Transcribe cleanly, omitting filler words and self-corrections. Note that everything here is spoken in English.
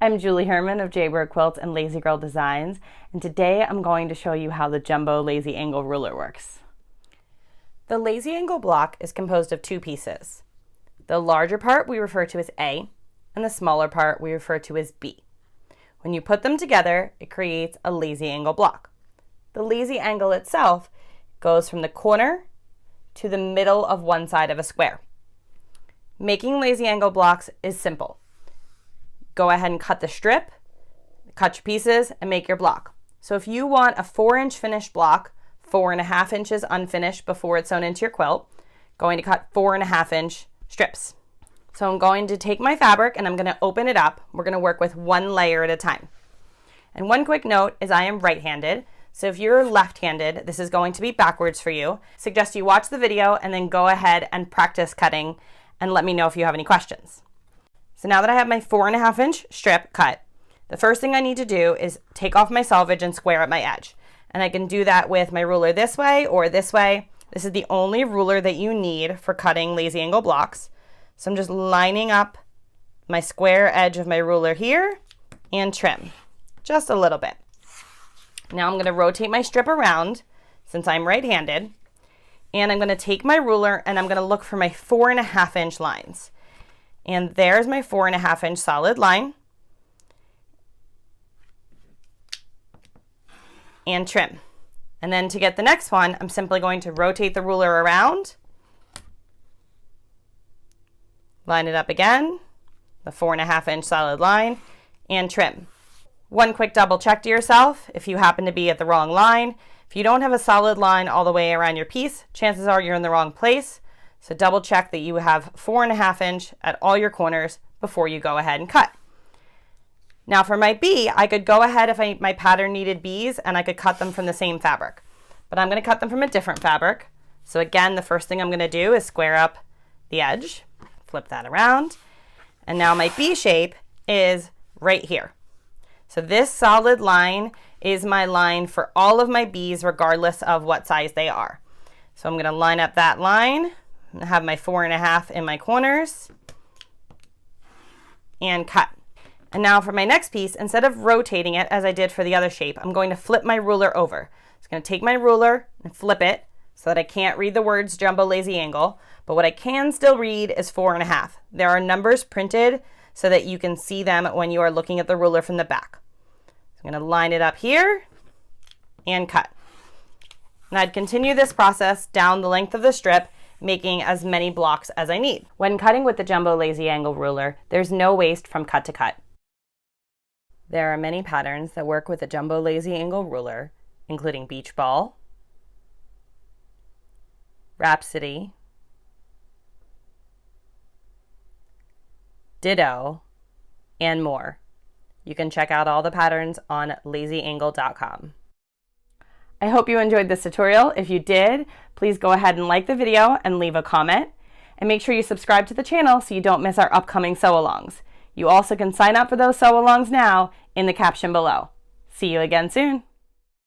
I'm Julie Herman of Jaybird Quilts and Lazy Girl Designs, and today I'm going to show you how the jumbo lazy angle ruler works. The lazy angle block is composed of two pieces. The larger part we refer to as A, and the smaller part we refer to as B. When you put them together, it creates a lazy angle block. The lazy angle itself goes from the corner to the middle of one side of a square. Making lazy angle blocks is simple. Go ahead and cut the strip, cut your pieces, and make your block. So if you want a 4-inch finished block, 4.5 inches unfinished before it's sewn into your quilt, going to cut 4.5-inch strips. So I'm going to take my fabric and I'm going to open it up. We're going to work with one layer at a time. And one quick note is I am right-handed, so if you're left-handed, this is going to be backwards for you. Suggest you watch the video and then go ahead and practice cutting and let me know if you have any questions. So now that I have my 4.5-inch strip cut, the first thing I need to do is take off my selvage and square up my edge. And I can do that with my ruler this way or this way. This is the only ruler that you need for cutting lazy angle blocks. So I'm just lining up my square edge of my ruler here and trim just a little bit. Now I'm going to rotate my strip around since I'm right-handed, and I'm going to take my ruler and I'm going to look for my 4.5-inch lines. And there's my 4.5-inch solid line. And trim. And then to get the next one, I'm simply going to rotate the ruler around, line it up again, the 4.5-inch solid line, and trim. One quick double check to yourself if you happen to be at the wrong line. If you don't have a solid line all the way around your piece, chances are you're in the wrong place. So double check that you have 4.5-inch at all your corners before you go ahead and cut. Now for my B, I could go ahead if my pattern needed B's and I could cut them from the same fabric. But I'm going to cut them from a different fabric. So again, the first thing I'm going to do is square up the edge, flip that around, and now my B shape is right here. So this solid line is my line for all of my B's regardless of what size they are. So I'm going to line up that line. I have my 4.5 in my corners and cut. And now for my next piece, instead of rotating it as I did for the other shape, I'm going to flip my ruler over. I'm going to take my ruler and flip it so that I can't read the words jumbo lazy angle, but what I can still read is 4.5. There are numbers printed so that you can see them when you are looking at the ruler from the back. So I'm going to line it up here and cut. And I'd continue this process down the length of the strip, making as many blocks as I need. When cutting with the jumbo lazy angle ruler, there's no waste from cut to cut. There are many patterns that work with the jumbo lazy angle ruler, including beach ball, Rhapsody, Ditto, and more. You can check out all the patterns on lazyangle.com. I hope you enjoyed this tutorial. If you did, please go ahead and like the video and leave a comment. And make sure you subscribe to the channel so you don't miss our upcoming sew-alongs. You also can sign up for those sew-alongs now in the caption below. See you again soon.